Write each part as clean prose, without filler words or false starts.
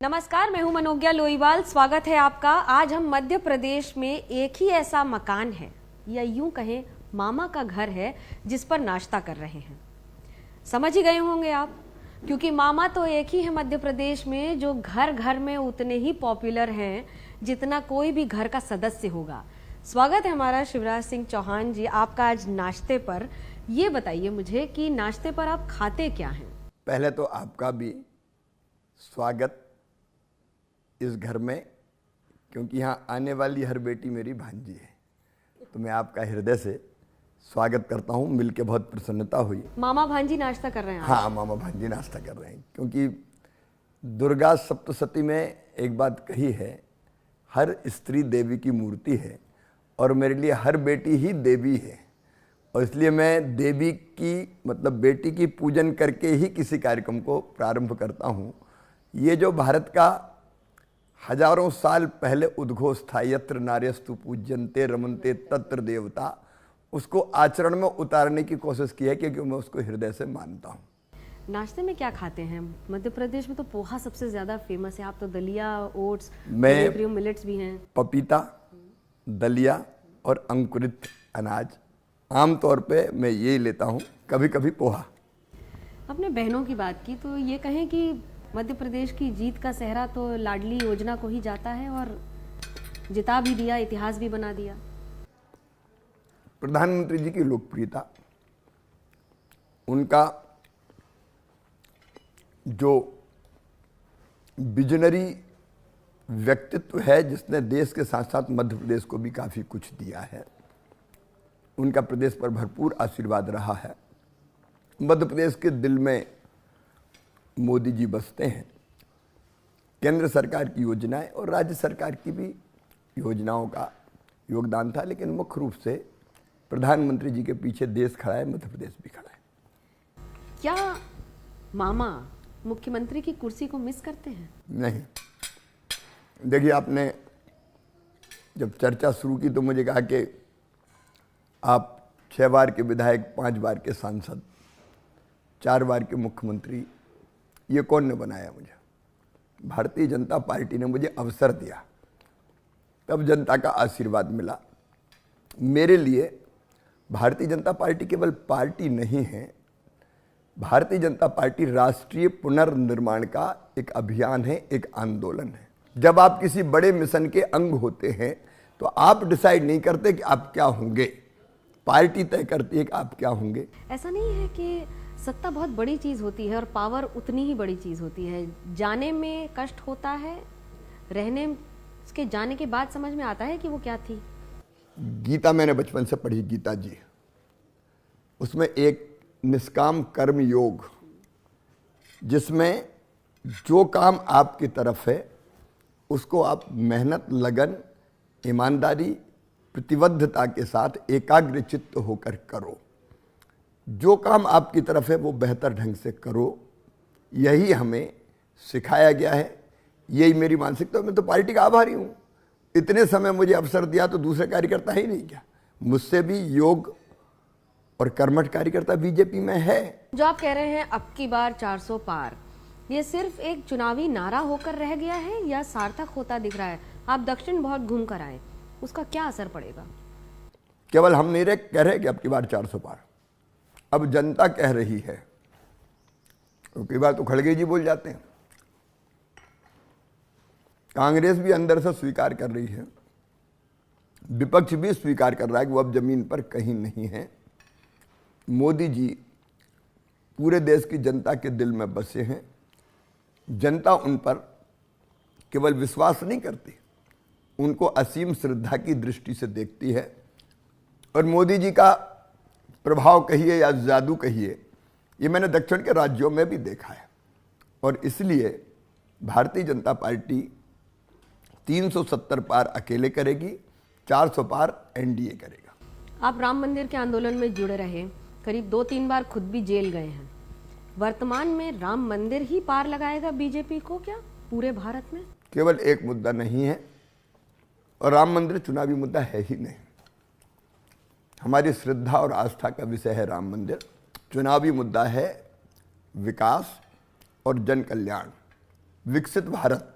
नमस्कार, मैं हूं मनोज्ञा लोईवाल। स्वागत है आपका। आज हम मध्य प्रदेश में एक ही ऐसा मकान है या यूं कहें मामा का घर है जिस पर नाश्ता कर रहे हैं। समझ ही गए होंगे आप, क्योंकि मामा तो एक ही है मध्य प्रदेश में जो घर घर में उतने ही पॉपुलर हैं जितना कोई भी घर का सदस्य होगा। स्वागत है हमारा शिवराज सिंह चौहान जी आपका आज नाश्ते पर। ये बताइए मुझे कि नाश्ते पर आप खाते क्या हैं? पहले तो आपका भी स्वागत इस घर में, क्योंकि यहाँ आने वाली हर बेटी मेरी भांजी है, तो मैं आपका हृदय से स्वागत करता हूँ। मिलके बहुत प्रसन्नता हुई। मामा भांजी नाश्ता कर रहे हैं? हाँ, मामा भांजी नाश्ता कर रहे हैं, क्योंकि दुर्गा सप्तशती में एक बात कही है, हर स्त्री देवी की मूर्ति है और मेरे लिए हर बेटी ही देवी है, और इसलिए मैं देवी की मतलब बेटी की पूजन करके ही किसी कार्यक्रम को प्रारंभ करता हूँ। ये जो भारत का हजारों साल पहले उद्घोष था, यत्र नार्यस्तु पूज्यन्ते रमन्ते तत्र देवता, उसको आचरण में उतारने की कोशिश की है, क्योंकि मैं उसको हृदय से मानता हूँ। नाश्ते में क्या खाते हैं? मध्य प्रदेश में तो पोहा सबसे ज्यादा फेमस है। आप तो दलिया, ओट्स, मिलेट्स भी हैं। पपीता, दलिया और अंकुरित अनाज आमतौर पे मैं यही लेता हूँ, कभी कभी पोहा। अपने बहनों की बात की तो ये कहें कि मध्य प्रदेश की जीत का सेहरा तो लाडली योजना को ही जाता है, और जिता भी दिया, इतिहास भी बना दिया। प्रधानमंत्री जी की लोकप्रियता, उनका जो विजनरी व्यक्तित्व है जिसने देश के साथ साथ मध्य प्रदेश को भी काफ़ी कुछ दिया है, उनका प्रदेश पर भरपूर आशीर्वाद रहा है। मध्य प्रदेश के दिल में मोदी जी बसते हैं। केंद्र सरकार की योजनाएं और राज्य सरकार की भी योजनाओं का योगदान था, लेकिन मुख्य रूप से प्रधानमंत्री जी के पीछे देश खड़ा है, मध्य प्रदेश भी खड़ा है। क्या मामा मुख्यमंत्री की कुर्सी को मिस करते हैं? नहीं, देखिए, आपने जब चर्चा शुरू की तो मुझे कहा कि आप 6 बार के विधायक, 5 बार के सांसद, 4 बार के मुख्यमंत्री, ये कौन ने बनाया? मुझे भारतीय जनता पार्टी ने मुझे अवसर दिया, तब जनता का आशीर्वाद मिला। मेरे लिए भारतीय जनता पार्टी केवल पार्टी नहीं है, भारतीय जनता पार्टी राष्ट्रीय पुनर्निर्माण का एक अभियान है, एक आंदोलन है। जब आप किसी बड़े मिशन के अंग होते हैं तो आप डिसाइड नहीं करते कि आप क्या होंगे, पार्टी तय करती है कि आप क्या होंगे। ऐसा नहीं है कि सत्ता बहुत बड़ी चीज होती है और पावर उतनी ही बड़ी चीज होती है? जाने में कष्ट होता है, रहने के जाने के बाद समझ में आता है कि वो क्या थी। गीता मैंने बचपन से पढ़ी, गीता जी, उसमें एक निष्काम कर्म योग, जिसमें जो काम आपकी तरफ है उसको आप मेहनत, लगन, ईमानदारी, प्रतिबद्धता के साथ एकाग्र चित्त होकर करो। जो काम आपकी तरफ है वो बेहतर ढंग से करो, यही हमें सिखाया गया है, यही मेरी मानसिकता। मैं तो पार्टी का आभारी हूँ, इतने समय मुझे अवसर दिया तो दूसरे कार्यकर्ता ही नहीं क्या? मुझसे भी योग और कर्मठ कार्यकर्ता बीजेपी में है। जो आप कह रहे हैं अब की बार 400 पार, ये सिर्फ एक चुनावी नारा होकर रह गया है या सार्थक होता दिख रहा है? आप दक्षिण बहुत घूम कर आए, उसका क्या असर पड़ेगा? केवल हम नहीं कह रहे कि अब की बार 400 पार, अब जनता कह रही है। कई बार तो खड़गे जी बोल जाते हैं, कांग्रेस भी अंदर से स्वीकार कर रही है, विपक्ष भी स्वीकार कर रहा है कि वो अब जमीन पर कहीं नहीं है। मोदी जी पूरे देश की जनता के दिल में बसे हैं। जनता उन पर केवल विश्वास नहीं करती, उनको असीम श्रद्धा की दृष्टि से देखती है। और मोदी जी का प्रभाव कहिए या जादू कहिए, ये मैंने दक्षिण के राज्यों में भी देखा है, और इसलिए भारतीय जनता पार्टी 370 पार अकेले करेगी, 400 पार एनडीए करेगा। आप राम मंदिर के आंदोलन में जुड़े रहे, करीब 2-3 बार खुद भी जेल गए हैं। वर्तमान में राम मंदिर ही पार लगाएगा बीजेपी को क्या पूरे भारत में? केवल एक मुद्दा नहीं है, और राम मंदिर चुनावी मुद्दा है ही नहीं। हमारी श्रद्धा और आस्था का विषय है राम मंदिर। चुनावी मुद्दा है विकास और जन कल्याण, विकसित भारत।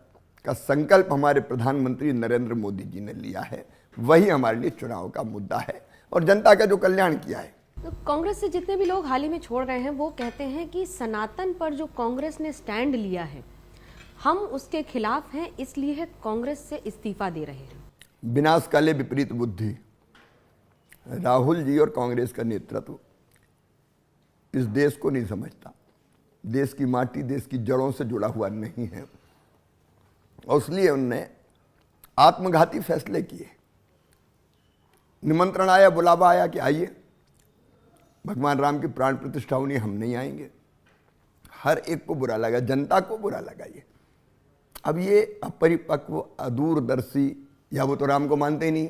का संकल्प हमारे प्रधानमंत्री नरेंद्र मोदी जी ने लिया है, वही हमारे लिए चुनाव का मुद्दा है और जनता का जो कल्याण किया है। तो कांग्रेस से जितने भी लोग हाल ही में छोड़ रहे हैं वो कहते हैं कि सनातन पर जो कांग्रेस ने स्टैंड लिया है हम उसके खिलाफ हैं, इसलिए कांग्रेस से इस्तीफा दे रहे हैं। विनाश काले विपरीत बुद्धि, राहुल जी और कांग्रेस का नेतृत्व इस देश को नहीं समझता। देश की माटी, देश की जड़ों से जुड़ा हुआ नहीं है और इसलिए उनने आत्मघाती फैसले किए। निमंत्रण आया, बुलावा आया कि आइए, भगवान राम की प्राण प्रतिष्ठा होनी, हम नहीं आएंगे। हर एक को बुरा लगा, जनता को बुरा लगा। ये अब ये अपरिपक्व, अदूरदर्शी, या वो तो राम को मानते ही नहीं,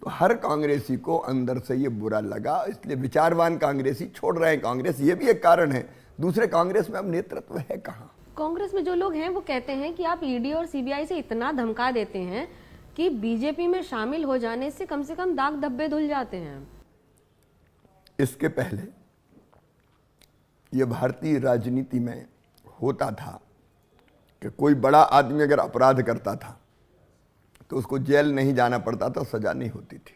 तो हर कांग्रेसी को अंदर से ये बुरा लगा। इसलिए विचारवान कांग्रेसी छोड़ रहे हैं कांग्रेस, ये भी एक कारण है। दूसरे, कांग्रेस में अब नेतृत्व है कहाँ। कांग्रेस में जो लोग हैं वो कहते हैं कि आप ईडी और सीबीआई से इतना धमका देते हैं कि बीजेपी में शामिल हो जाने से कम दाग धब्बे धुल जाते हैं। इसके पहले ये भारतीय राजनीति में होता था कि कोई बड़ा आदमी अगर अपराध करता था तो उसको जेल नहीं जाना पड़ता था, सजा नहीं होती थी।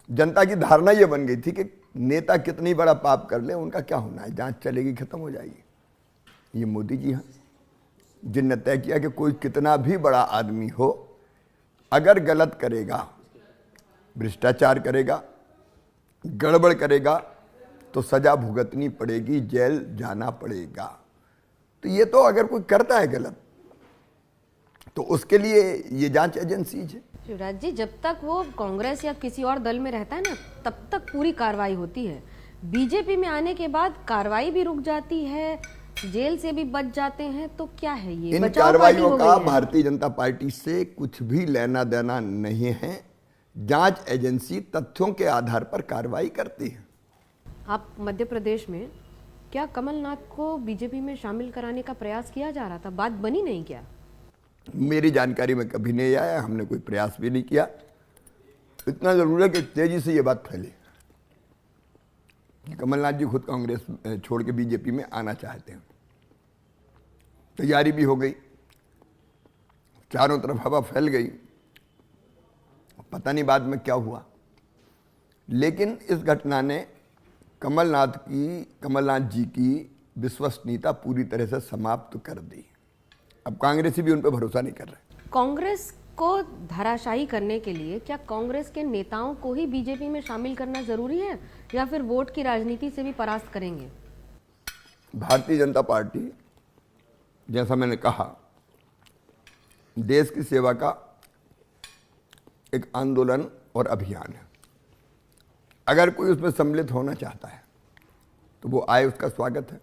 जनता की धारणा ये बन गई थी कि नेता कितनी बड़ा पाप कर ले, उनका क्या होना है, जांच चलेगी, खत्म हो जाएगी। ये मोदी जी हैं जिनने तय किया कि कोई कितना भी बड़ा आदमी हो, अगर गलत करेगा, भ्रष्टाचार करेगा, गड़बड़ करेगा तो सजा भुगतनी पड़ेगी, जेल जाना पड़ेगा। तो ये तो अगर कोई करता है गलत तो उसके लिए ये जांच एजेंसीज है। शिवराज जी, जब तक वो कांग्रेस या किसी और दल में रहता है ना, तब तक पूरी कार्रवाई होती है। बीजेपी में आने के बाद कार्रवाई भी रुक जाती है, जेल से भी बच जाते हैं। तो क्या है ये? इन कार्रवाइयों का भारतीय जनता पार्टी से कुछ भी लेना देना नहीं है। जांच एजेंसी तथ्यों के आधार पर कार्रवाई करती है। आप मध्य प्रदेश में क्या कमलनाथ को बीजेपी में शामिल कराने का प्रयास किया जा रहा था, बात बनी नहीं क्या? मेरी जानकारी में कभी नहीं आया, हमने कोई प्रयास भी नहीं किया। इतना जरूर है कि तेजी से ये बात फैली कि कमलनाथ जी खुद कांग्रेस छोड़ के बीजेपी में आना चाहते हैं। तैयारी भी हो गई, चारों तरफ हवा फैल गई, पता नहीं बाद में क्या हुआ। लेकिन इस घटना ने कमलनाथ जी की विश्वसनीयता पूरी तरह से समाप्त कर दी। अब कांग्रेसी भी उन पर भरोसा नहीं कर रहे। कांग्रेस को धराशायी करने के लिए क्या कांग्रेस के नेताओं को ही बीजेपी में शामिल करना जरूरी है या फिर वोट की राजनीति से भी परास्त करेंगे? भारतीय जनता पार्टी, जैसा मैंने कहा, देश की सेवा का एक आंदोलन और अभियान है। अगर कोई उसमें सम्मिलित होना चाहता है तो वो आए, उसका स्वागत है।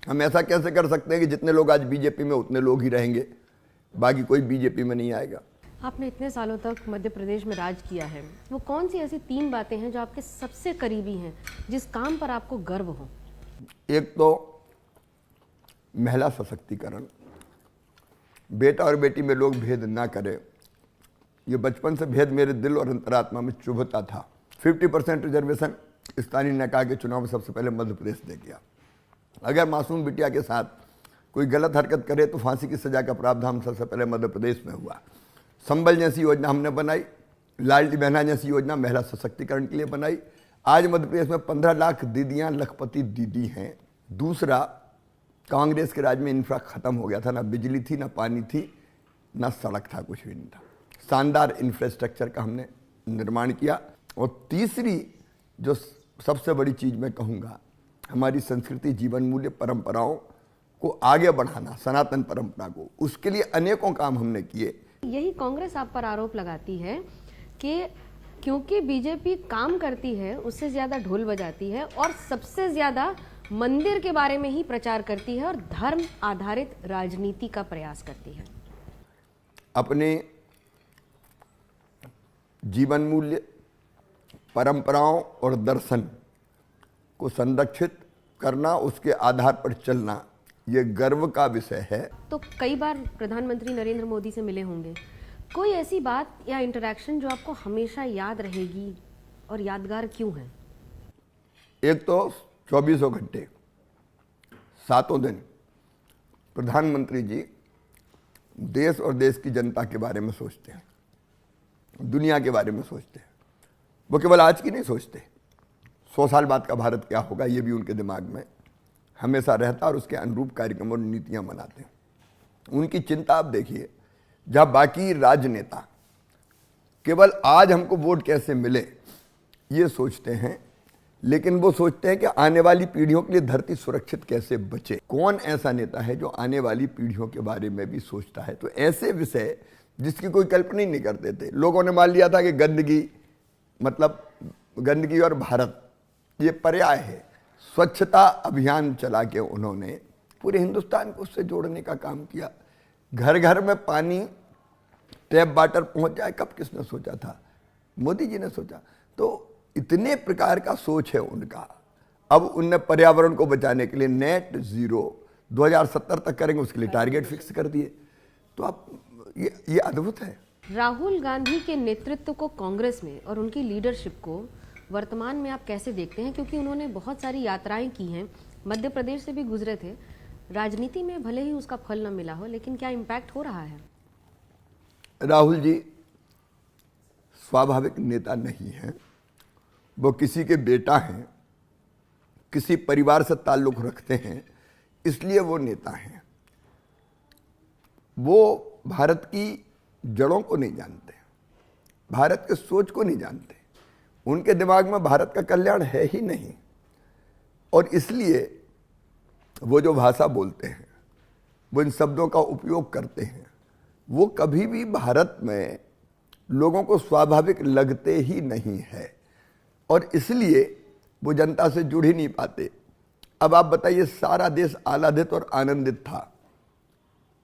हम ऐसा कैसे कर सकते हैं कि जितने लोग आज बीजेपी में उतने लोग ही रहेंगे, बाकी कोई बीजेपी में नहीं आएगा। आपने इतने सालों तक मध्य प्रदेश में राज किया है, वो कौन सी ऐसी 3 बातें हैं जो आपके सबसे करीबी हैं, जिस काम पर आपको गर्व हो? एक तो महिला सशक्तिकरण, बेटा और बेटी में लोग भेद ना करें। ये बचपन से भेद मेरे दिल और अंतरात्मा में चुभता था। 50% रिजर्वेशन स्थानीय निकाय के चुनाव में सबसे पहले मध्य प्रदेश ने किया। अगर मासूम बिटिया के साथ कोई गलत हरकत करे तो फांसी की सजा का प्रावधान सबसे पहले मध्य प्रदेश में हुआ। संबल जैसी योजना हमने बनाई, लाडली बहना जैसी योजना महिला सशक्तिकरण के लिए बनाई। आज मध्य प्रदेश में 15 लाख दीदियाँ लखपति दीदी हैं। दूसरा, कांग्रेस के राज में इंफ्रा खत्म हो गया था, ना बिजली थी, ना पानी थी, ना सड़क था, कुछ भी नहीं था। शानदार इंफ्रास्ट्रक्चर का हमने निर्माण किया। और तीसरी जो सबसे बड़ी चीज़ मैं कहूँगा, हमारी संस्कृति, जीवन मूल्य, परंपराओं को आगे बढ़ाना, सनातन परंपरा को, उसके लिए अनेकों काम हमने किए। यही कांग्रेस आप पर आरोप लगाती है कि क्योंकि बीजेपी काम करती है, उससे ज़्यादा ढोल बजाती है और सबसे ज़्यादा मंदिर के बारे में ही प्रचार करती है और धर्म आधारित राजनीति का प्रयास करती है। अपने जीवन मूल्य, परंपराओं और दर्शन को संरक्षित करना, उसके आधार पर चलना, ये गर्व का विषय है। तो कई बार प्रधानमंत्री नरेंद्र मोदी से मिले होंगे, कोई ऐसी बात या इंटरेक्शन जो आपको हमेशा याद रहेगी और यादगार क्यों है? एक तो 24 घंटे 7 दिन प्रधानमंत्री जी देश और देश की जनता के बारे में सोचते हैं, दुनिया के बारे में सोचते हैं। वो केवल आज की नहीं सोचते, 100 साल बाद का भारत क्या होगा ये भी उनके दिमाग में हमेशा रहता और उसके अनुरूप कार्यक्रम और नीतियां बनाते हैं। उनकी चिंता आप देखिए, जहां बाकी राजनेता केवल आज हमको वोट कैसे मिले ये सोचते हैं, लेकिन वो सोचते हैं कि आने वाली पीढ़ियों के लिए धरती सुरक्षित कैसे बचे। कौन ऐसा नेता है जो आने वाली पीढ़ियों के बारे में भी सोचता है? तो ऐसे विषय जिसकी कोई कल्पना ही नहीं करते थे, लोगों ने मान लिया था कि गंदगी मतलब गंदगी और भारत ये पर्याय है। स्वच्छता अभियान चला के उन्होंने पूरे हिंदुस्तान को उससे जोड़ने का काम किया। घर घर में पानी, टैप वाटर पहुंच जाए, कब किसने सोचा था? मोदी जी ने सोचा। तो इतने प्रकार का सोच है उनका। अब उनने पर्यावरण को बचाने के लिए नेट जीरो 2070 तक करेंगे, उसके लिए टारगेट फिक्स कर दिए। तो आप ये अद्भुत है। राहुल गांधी के नेतृत्व को कांग्रेस में और उनकी लीडरशिप को वर्तमान में आप कैसे देखते हैं? क्योंकि उन्होंने बहुत सारी यात्राएं की हैं, मध्य प्रदेश से भी गुजरे थे। राजनीति में भले ही उसका फल न मिला हो, लेकिन क्या इम्पैक्ट हो रहा है? राहुल जी स्वाभाविक नेता नहीं है, वो किसी के बेटा हैं, किसी परिवार से ताल्लुक़ रखते हैं, इसलिए वो नेता हैं। वो भारत की जड़ों को नहीं जानते, भारत के सोच को नहीं जानते, उनके दिमाग में भारत का कल्याण है ही नहीं। और इसलिए वो जो भाषा बोलते हैं, वो इन शब्दों का उपयोग करते हैं, वो कभी भी भारत में लोगों को स्वाभाविक लगते ही नहीं है और इसलिए वो जनता से जुड़ ही नहीं पाते। अब आप बताइए, सारा देश आह्लादित और आनंदित था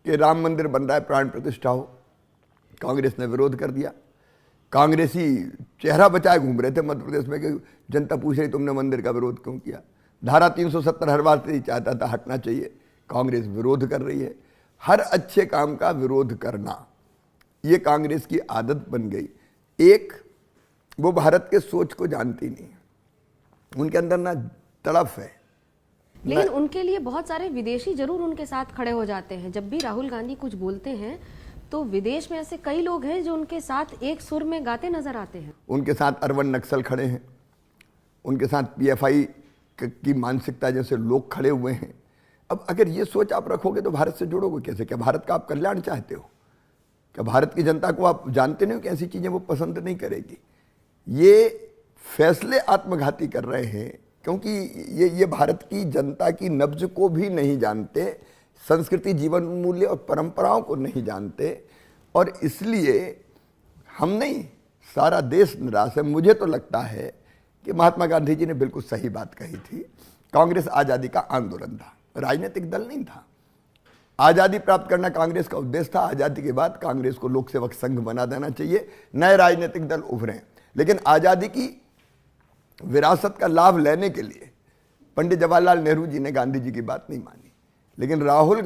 कि राम मंदिर बन रहा है, प्राण प्रतिष्ठा हो, कांग्रेस ने विरोध कर दिया। कांग्रेसी चेहरा बचाए घूम रहे थे मध्य प्रदेश में कि जनता पूछ रही तुमने मंदिर का विरोध क्यों किया। धारा 370 हर बार से ही चाहता था हटना चाहिए, कांग्रेस विरोध कर रही है। हर अच्छे काम का विरोध करना ये कांग्रेस की आदत बन गई। एक, वो भारत के सोच को जानती नहीं, उनके अंदर ना तड़फ है। लेकिन उनके लिए बहुत सारे विदेशी जरूर उनके साथ खड़े हो जाते हैं। जब भी राहुल गांधी कुछ बोलते हैं तो विदेश में ऐसे कई लोग हैं जो उनके साथ एक सुर में गाते नजर आते हैं। उनके साथ अरवन नक्सल खड़े हैं, उनके साथ पीएफआई की मानसिकता जैसे लोग खड़े हुए हैं। अब अगर ये सोच आप रखोगे तो भारत से जुड़ोगे कैसे? क्या भारत का आप कल्याण चाहते हो? क्या भारत की जनता को आप जानते नहीं हो कि ऐसी चीजें वो पसंद नहीं करेगी? ये फैसले आत्मघाती कर रहे हैं क्योंकि ये भारत की जनता की नब्ज को भी नहीं जानते, संस्कृति, जीवन मूल्य और परंपराओं को नहीं जानते और इसलिए हम नहीं, सारा देश निराश है। मुझे तो लगता है कि महात्मा गांधी जी ने बिल्कुल सही बात कही थी। कांग्रेस आज़ादी का आंदोलन था, राजनीतिक दल नहीं था। आज़ादी प्राप्त करना कांग्रेस का उद्देश्य था। आज़ादी के बाद कांग्रेस को लोक सेवक संघ बना देना चाहिए, नए राजनीतिक दल उभरे। लेकिन आज़ादी की विरासत का लाभ लेने के लिए पंडित जवाहरलाल नेहरू जी ने गांधी जी की बात नहीं मानी, लेकिन राहुल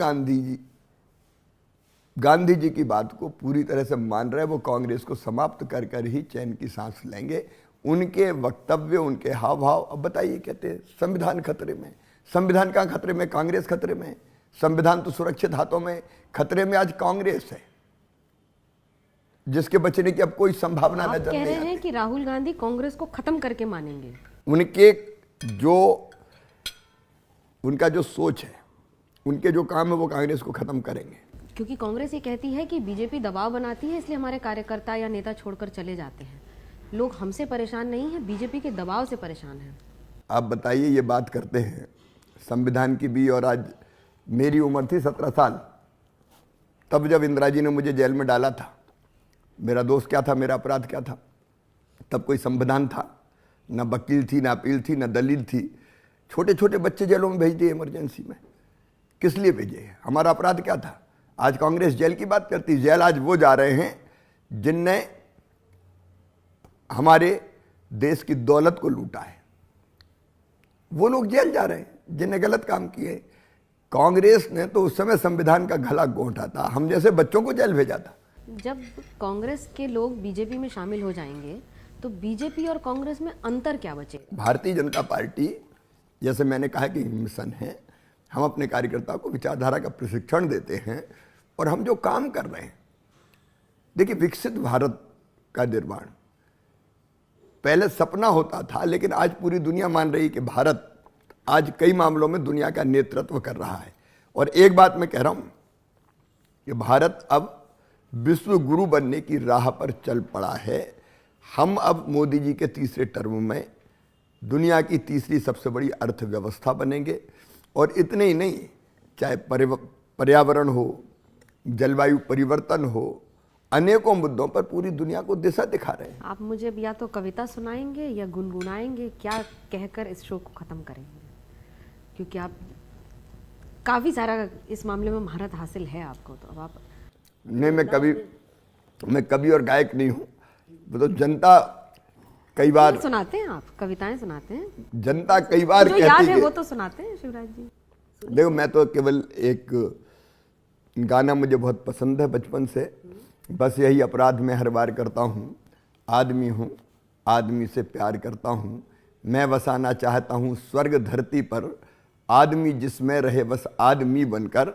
गांधी जी की बात को पूरी तरह से मान रहे। वो कांग्रेस को समाप्त कर कर ही चैन की सांस लेंगे। उनके वक्तव्य, उनके हाव भाव, अब बताइए, कहते हैं संविधान खतरे में। संविधान कहाँ खतरे में? कांग्रेस खतरे में। संविधान तो सुरक्षित हाथों में, खतरे में आज कांग्रेस है जिसके बचने की अब कोई संभावना नजर नहीं आती। कह रहे हैं कि राहुल गांधी कांग्रेस को खत्म करके मानेंगे। उनका जो सोच है, उनके जो काम है, वो कांग्रेस को खत्म करेंगे। क्योंकि कांग्रेस ये कहती है कि बीजेपी दबाव बनाती है, इसलिए हमारे कार्यकर्ता या नेता छोड़कर चले जाते हैं। लोग हमसे परेशान नहीं है, बीजेपी के दबाव से परेशान है। आप बताइए, ये बात करते हैं संविधान की भी, और आज मेरी उम्र थी 17 साल, तब जब इंदिरा जी ने मुझे जेल में डाला था, मेरा दोष क्या था, मेरा अपराध क्या था? तब कोई संविधान था? ना वकील थी, ना अपील थी, ना दलील थी। छोटे छोटे बच्चे जेलों में भेज दिए इमरजेंसी में। किस लिए भेजे? हमारा अपराध क्या था? आज कांग्रेस जेल की बात करती। जेल आज वो जा रहे हैं जिनने हमारे देश की दौलत को लूटा है, वो लोग जेल जा रहे हैं जिनने गलत काम किए। कांग्रेस ने तो उस समय संविधान का गला घोंटा था, हम जैसे बच्चों को जेल भेजा था। जब कांग्रेस के लोग बीजेपी में शामिल हो जाएंगे तो बीजेपी और कांग्रेस में अंतर क्या बचेगा? भारतीय जनता पार्टी, जैसे मैंने कहा कि मिशन है, हम अपने कार्यकर्ताओं को विचारधारा का प्रशिक्षण देते हैं, और हम जो काम कर रहे हैं, देखिए विकसित भारत का निर्माण पहले सपना होता था, लेकिन आज पूरी दुनिया मान रही है कि भारत आज कई मामलों में दुनिया का नेतृत्व कर रहा है। और एक बात मैं कह रहा हूं कि भारत अब विश्व गुरु बनने की राह पर चल पड़ा है। हम अब मोदी जी के तीसरे टर्म में दुनिया की तीसरी सबसे बड़ी अर्थव्यवस्था बनेंगे। और इतने ही नहीं, चाहे पर्यावरण हो, जलवायु परिवर्तन हो, अनेकों मुद्दों पर पूरी दुनिया को दिशा दिखा रहे हैं। आप मुझे या तो कविता सुनाएंगे या गुनगुनाएंगे, क्या कहकर इस शो को खत्म करेंगे? क्योंकि आप काफी सारा इस मामले में महारत हासिल है आपको, तो अब आप नहीं, मैं कवि और गायक नहीं हूँ। वो तो जनता कई बार सुनाते हैं, आप कविताएं सुनाते हैं, जनता कई बार जो कहती याद है है वो तो सुनाते हैं शिवराज जी। देखो, मैं तो केवल एक गाना मुझे बहुत पसंद है बचपन से, बस यही अपराध मैं हर बार करता हूँ। आदमी हूँ, आदमी से प्यार करता हूँ, मैं बसाना चाहता हूँ स्वर्ग धरती पर। आदमी जिसमें रहे बस आदमी बनकर,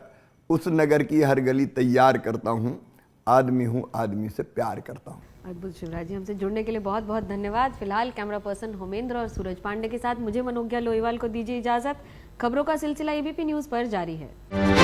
उस नगर की हर गली तैयार करता हूँ। आदमी हूँ, आदमी से प्यार करता हूँ। अद्भुत शिवराज जी, हमसे जुड़ने के लिए बहुत बहुत धन्यवाद। फिलहाल कैमरा पर्सन होमेंद्र और सूरज पांडे के साथ मुझे मनोज्ञा लोईवाल को दीजिए इजाजत। खबरों का सिलसिला एबीपी न्यूज पर जारी है।